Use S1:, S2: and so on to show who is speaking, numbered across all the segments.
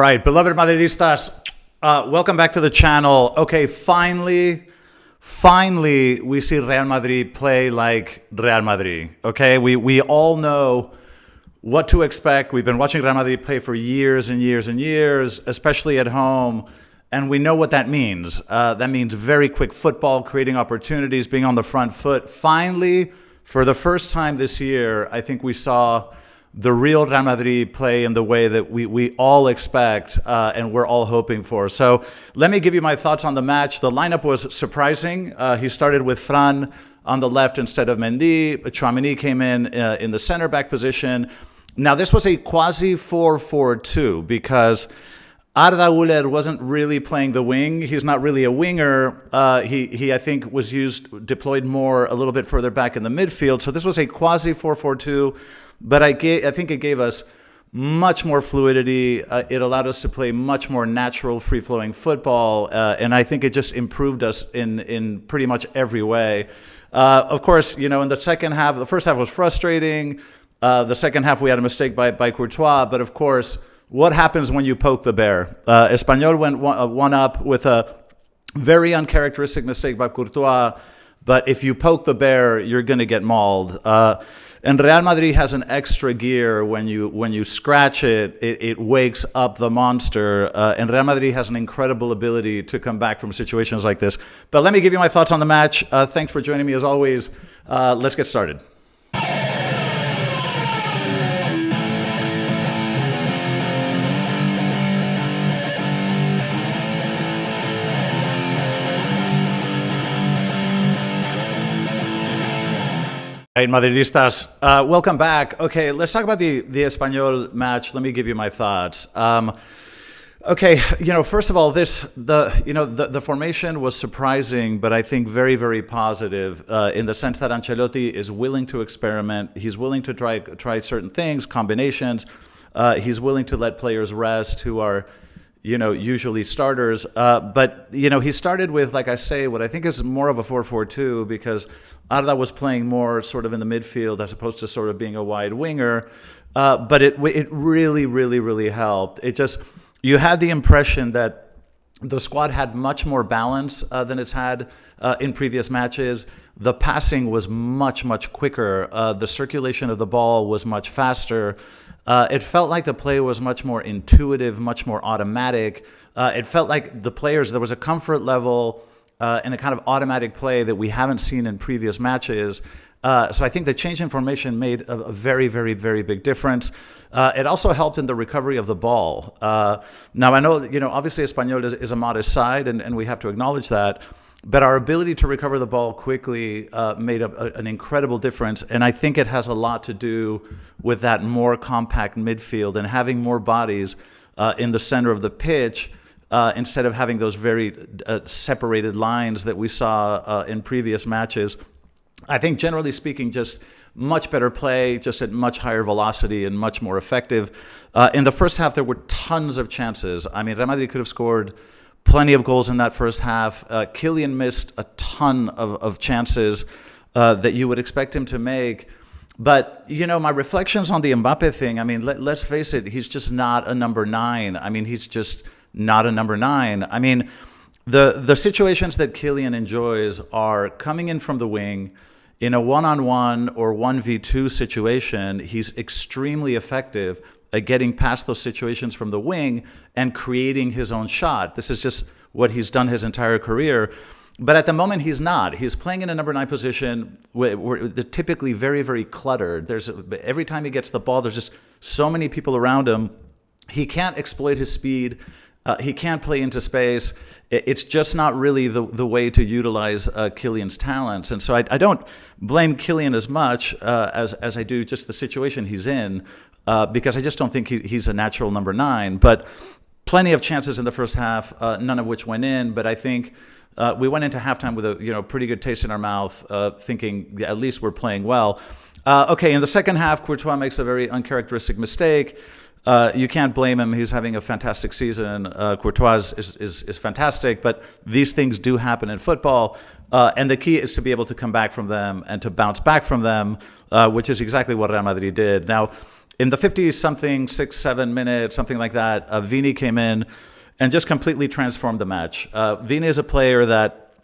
S1: right, beloved Madridistas, welcome back to the channel. Okay, finally, we see Real Madrid play like Real Madrid. Okay, we all know what to expect. We've been watching Real Madrid play for years and years and years, especially at home, and we know what that means. That means very quick football, creating opportunities, being on the front foot. Finally, for the first time this year, I think we saw the real Real Madrid play in the way that we all expect and we're all hoping for. So let me give you my thoughts on the match. The lineup was surprising. He started with Fran on the left instead of Mendy. Tchouaméni came in the center back position. Now, this was a quasi 4-4-2 because Arda Güler wasn't really playing the wing. He's not really a winger. He I think, was deployed more a little bit further back in the midfield. So this was a quasi 4-4-2. But I think it gave us much more fluidity. It allowed us to play much more natural, free-flowing football, and I think it just improved us in pretty much every way. Of course, in the second half, the first half was frustrating. The second half, we had a mistake by Courtois. But of course, what happens when you poke the bear? Espanyol went one up with a very uncharacteristic mistake by Courtois. But if you poke the bear, you're going to get mauled. And Real Madrid has an extra gear when you scratch it wakes up the monster. And Real Madrid has an incredible ability to come back from situations like this. But let me give you my thoughts on the match. Thanks for joining me as always. Let's get started. Right, Madridistas, welcome back. Okay, let's talk about the Espanyol match. Let me give you my thoughts. Okay, first of all, the formation was surprising, but I think very, very positive in the sense that Ancelotti is willing to experiment. He's willing to try certain things, combinations. He's willing to let players rest who are, usually starters. But he started with, like I say, what I think is more of a 4-4-2 because Arda was playing more sort of in the midfield as opposed to sort of being a wide winger. But it really, really, really helped. You had the impression that the squad had much more balance than it's had in previous matches. The passing was much, much quicker. The circulation of the ball was much faster. It felt like the play was much more intuitive, much more automatic. It felt like the players, there was a comfort level and a kind of automatic play that we haven't seen in previous matches. So I think the change in formation made a very, very, very big difference. It also helped in the recovery of the ball. Now, I know, obviously Espanyol is a modest side, and we have to acknowledge that. But our ability to recover the ball quickly made an incredible difference. And I think it has a lot to do with that more compact midfield and having more bodies in the center of the pitch instead of having those very separated lines that we saw in previous matches. I think, generally speaking, just much better play, just at much higher velocity and much more effective. In the first half, there were tons of chances. I mean, Real Madrid could have scored plenty of goals in that first half. Kylian missed a ton of chances that you would expect him to make. But, my reflections on the Mbappe thing, I mean, let's face it, he's just not a number 9. I mean, he's just not a number 9. I mean, the situations that Kylian enjoys are coming in from the wing. In a one-on-one or 1v2 situation, he's extremely effective at getting past those situations from the wing and creating his own shot. This is just what he's done his entire career. But at the moment, he's not. He's playing in a number 9 position where they're typically very, very cluttered. Every time he gets the ball, there's just so many people around him. He can't exploit his speed. He can't play into space. It's just not really the way to utilize Kylian's talents. And so I don't blame Kylian as much as I do just the situation he's in, because I just don't think he's a natural number 9. But plenty of chances in the first half, none of which went in. But I think we went into halftime with a pretty good taste in our mouth, thinking at least we're playing well. Okay, in the second half, Courtois makes a very uncharacteristic mistake. You can't blame him. He's having a fantastic season. Courtois is fantastic, but these things do happen in football. And the key is to be able to come back from them and to bounce back from them, which is exactly what Real Madrid did. Now, in the 50-something, 6, 7 minutes, something like that, Vini came in and just completely transformed the match. Vini is a player that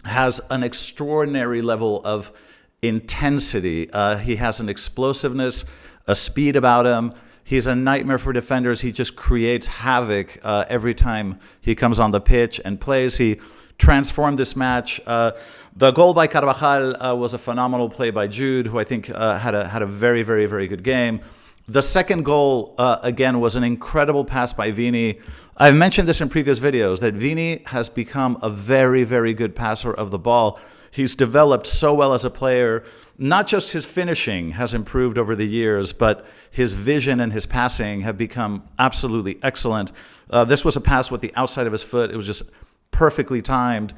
S1: has an extraordinary level of intensity. He has an explosiveness, a speed about him. He's a nightmare for defenders. He just creates havoc every time he comes on the pitch and plays. He transformed this match. The goal by Carvajal was a phenomenal play by Jude, who I think had a very, very, very good game. The second goal, again, was an incredible pass by Vini. I've mentioned this in previous videos, that Vini has become a very, very good passer of the ball. He's developed so well as a player. Not just his finishing has improved over the years, but his vision and his passing have become absolutely excellent. This was a pass with the outside of his foot. It was just perfectly timed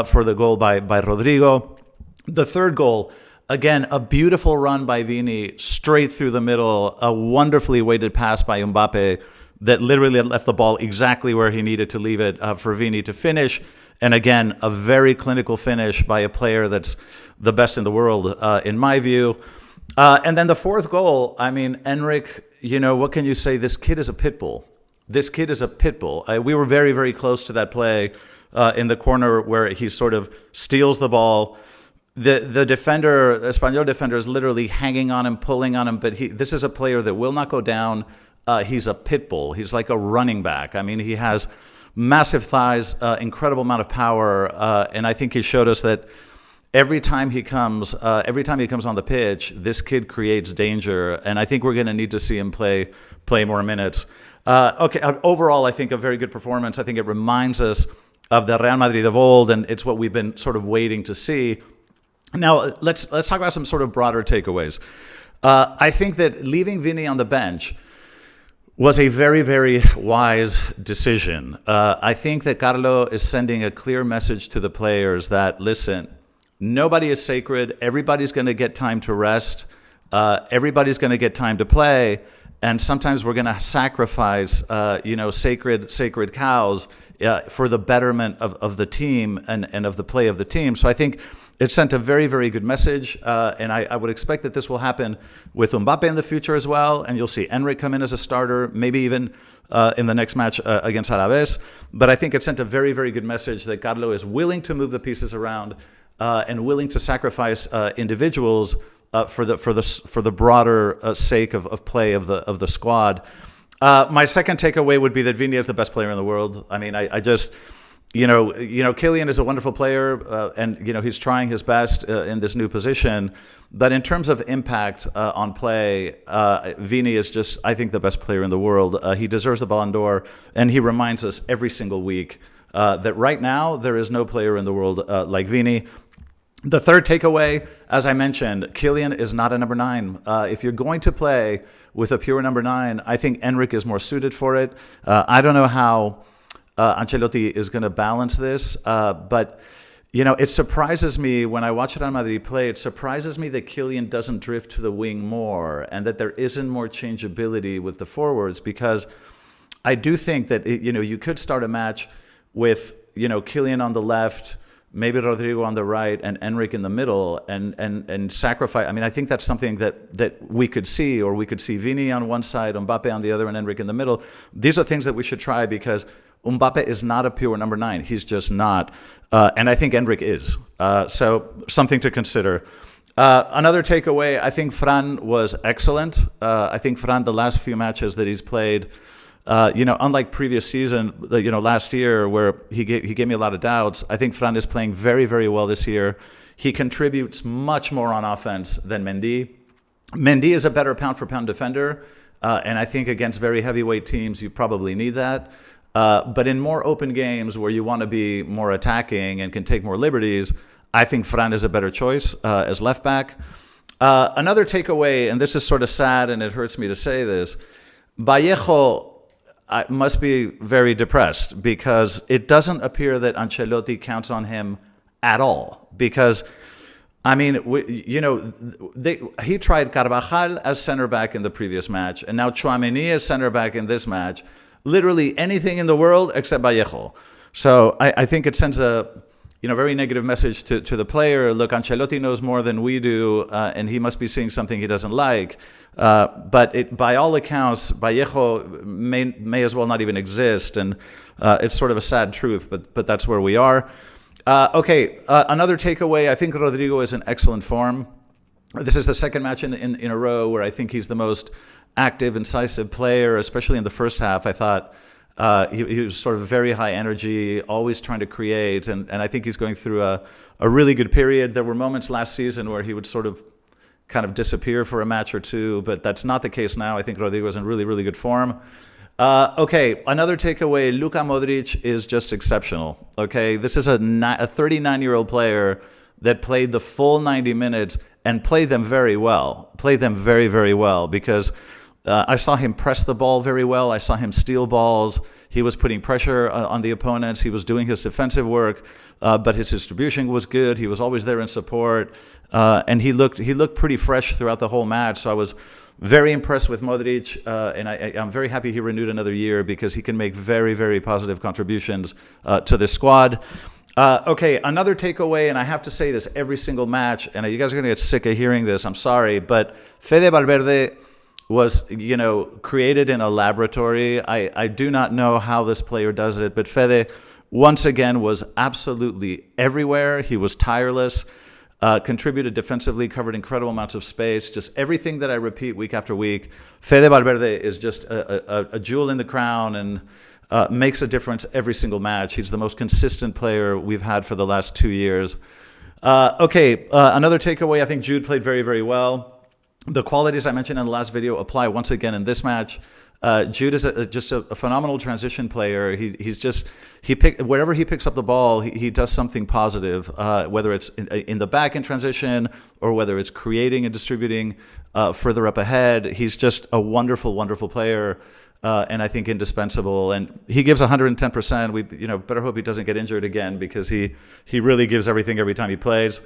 S1: for the goal by Rodrigo. The third goal, again, a beautiful run by Vini, straight through the middle, a wonderfully weighted pass by Mbappe that literally left the ball exactly where he needed to leave it for Vini to finish. And again, a very clinical finish by a player that's the best in the world, in my view. And then the fourth goal, I mean, Enric, what can you say? This kid is a pit bull. This kid is a pit bull. We were very, very close to that play in the corner where he sort of steals the ball. The defender, the Espanyol defender, is literally hanging on him, pulling on him. But this is a player that will not go down. He's a pit bull. He's like a running back. I mean, he has massive thighs, incredible amount of power, and I think he showed us that every time he comes on the pitch, this kid creates danger, and I think we're going to need to see him play more minutes. Overall, I think a very good performance. I think it reminds us of the Real Madrid of old, and it's what we've been sort of waiting to see. Now, let's talk about some sort of broader takeaways. I think that leaving Vini on the bench was a very, very wise decision. I think that Carlo is sending a clear message to the players that, listen, nobody is sacred. Everybody's going to get time to rest. Everybody's going to get time to play. And sometimes we're going to sacrifice, sacred cows for the betterment of the team and of the play of the team. So I think it sent a very, very good message, and I would expect that this will happen with Mbappe in the future as well, and you'll see Enric come in as a starter, maybe even in the next match against Alaves. But I think it sent a very, very good message that Carlo is willing to move the pieces around and willing to sacrifice individuals for the broader sake of play of the squad. My second takeaway would be that Vini is the best player in the world. I mean, I just... Kylian is a wonderful player, and he's trying his best in this new position. But in terms of impact on play, Vini is just, I think, the best player in the world. He deserves the Ballon d'Or, and he reminds us every single week that right now there is no player in the world like Vini. The third takeaway, as I mentioned, Kylian is not a number 9. If you're going to play with a pure number 9, I think Enric is more suited for it. I don't know how Ancelotti is going to balance this, but it surprises me when I watch Real Madrid play. It surprises me that Kylian doesn't drift to the wing more, and that there isn't more changeability with the forwards, because I do think that you could start a match with Kylian on the left, maybe Rodrigo on the right, and Enric in the middle, and sacrifice. I mean, I think that's something that we could see, or we could see Vini on one side, Mbappe on the other, and Enric in the middle. These are things that we should try, because Mbappe is not a pure number 9. He's just not. And I think Enric is. So something to consider. Another takeaway, I think Fran was excellent. I think Fran, the last few matches that he's played, unlike previous season, last year where he gave me a lot of doubts, I think Fran is playing very, very well this year. He contributes much more on offense than Mendy. Mendy is a better pound-for-pound defender, and I think against very heavyweight teams, you probably need that. But in more open games where you want to be more attacking and can take more liberties, I think Fran is a better choice as left back. Another takeaway, and this is sort of sad and it hurts me to say this, Vallejo must be very depressed, because it doesn't appear that Ancelotti counts on him at all. Because, I mean, he tried Carvajal as center back in the previous match, and now Tchouaméni as center back in this match. Literally anything in the world except Vallejo. So I think it sends a very negative message to the player. Look, Ancelotti knows more than we do, and he must be seeing something he doesn't like. But by all accounts, Vallejo may as well not even exist, and it's sort of a sad truth, but that's where we are. Another takeaway, I think Rodrigo is in excellent form. This is the second match in a row where I think he's the most active, incisive player, especially in the first half. I thought he was sort of very high energy, always trying to create, and I think he's going through a really good period. There were moments last season where he would sort of kind of disappear for a match or two, but that's not the case now. I think Rodrigo is in really, really good form. Another takeaway, Luka Modric is just exceptional. Okay, this is a 39-year-old player that played the full 90 minutes and played them very well, very, very well, because I saw him press the ball very well. I saw him steal balls. He was putting pressure on the opponents. He was doing his defensive work, but his distribution was good. He was always there in support, and he looked pretty fresh throughout the whole match. So I was very impressed with Modric, and I'm very happy he renewed another year because he can make very, very positive contributions to this squad. Another takeaway, and I have to say this every single match, and you guys are going to get sick of hearing this, I'm sorry, but Fede Valverde was, created in a laboratory. I do not know how this player does it, but Fede, once again, was absolutely everywhere. He was tireless, contributed defensively, covered incredible amounts of space, just everything that I repeat week after week. Fede Valverde is just a jewel in the crown and makes a difference every single match. He's the most consistent player we've had for the last 2 years. Another takeaway, I think Jude played very, very well. The qualities I mentioned in the last video apply once again in this match. Jude is just a phenomenal transition player. Wherever he picks up the ball, he does something positive, whether it's in the back in transition or whether it's creating and distributing further up ahead. He's just a wonderful, wonderful player, and I think indispensable. And he gives 110%. We better hope he doesn't get injured again because he really gives everything every time he plays.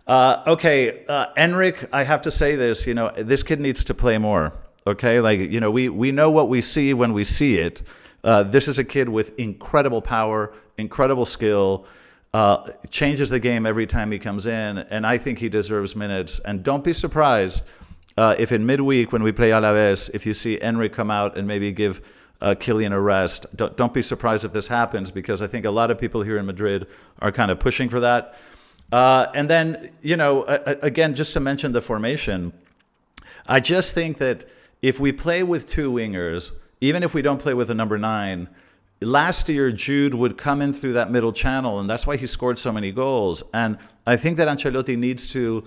S1: Enric, I have to say this, this kid needs to play more. Okay, we know what we see when we see it. This is a kid with incredible power, incredible skill, changes the game every time he comes in, and I think he deserves minutes. And don't be surprised if in midweek when we play Alaves, if you see Enric come out and maybe give Kylian a rest. Don't be surprised if this happens, because I think a lot of people here in Madrid are kind of pushing for that. And then, again, just to mention the formation, I just think that if we play with two wingers, even if we don't play with a number 9, last year Jude would come in through that middle channel, and that's why he scored so many goals. And I think that Ancelotti needs to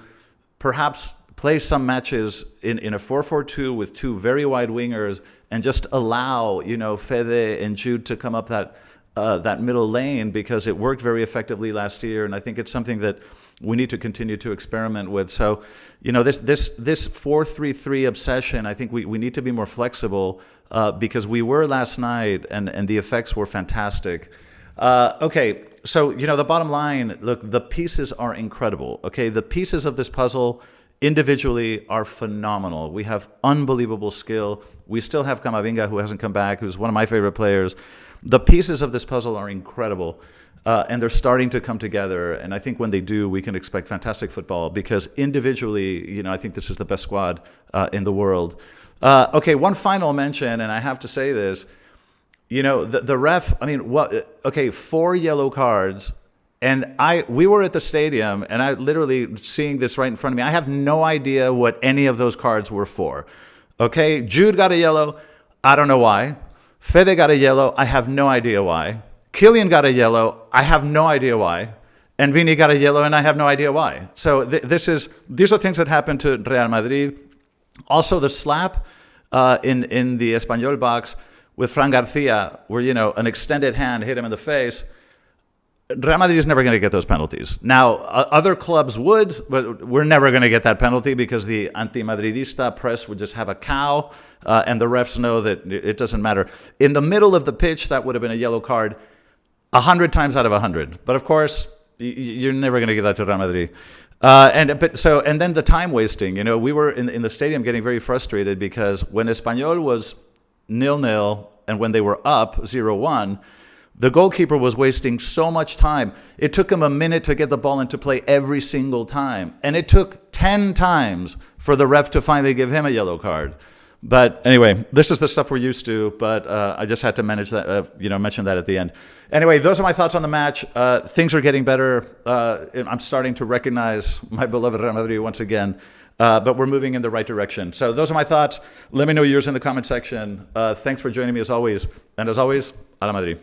S1: perhaps play some matches in a 4-4-2 with two very wide wingers and just allow, Fede and Jude to come up that middle lane, because it worked very effectively last year, and I think it's something that we need to continue to experiment with. So, this 4-3-3 obsession, I think we need to be more flexible, because we were last night, and the effects were fantastic. So, the bottom line, look, the pieces are incredible. Okay, the pieces of this puzzle individually are phenomenal. We have unbelievable skill. We still have Camavinga, who hasn't come back, who's one of my favorite players. The pieces of this puzzle are incredible, and they're starting to come together. And I think when they do, we can expect fantastic football, because individually, I think this is the best squad in the world. One final mention, and I have to say this, the ref, 4 yellow cards. And we were at the stadium, and I literally seeing this right in front of me. I have no idea what any of those cards were for. Okay, Jude got a yellow. I don't know why. Fede got a yellow. I have no idea why. Kylian got a yellow. I have no idea why. And Vini got a yellow, and I have no idea why. So these are things that happened to Real Madrid. Also, the slap in the Espanyol box with Fran Garcia, where an extended hand hit him in the face. Real Madrid is never going to get those penalties. Now, other clubs would, but we're never going to get that penalty, because the anti-Madridista press would just have a cow, and the refs know that it doesn't matter. In the middle of the pitch, that would have been a yellow card 100 times out of 100. But of course, you're never going to give that to Real Madrid. And then the time wasting. We were in the stadium getting very frustrated, because when Espanyol was 0-0 and when they were up 0-1, The goalkeeper was wasting so much time. It took him a minute to get the ball into play every single time. And it took 10 times for the ref to finally give him a yellow card. But anyway, this is the stuff we're used to, but I just had to manage that, mention that at the end. Anyway, those are my thoughts on the match. Things are getting better. I'm starting to recognize my beloved Real Madrid once again, but we're moving in the right direction. So those are my thoughts. Let me know yours in the comment section. Thanks for joining me as always. And as always, a la Madrid.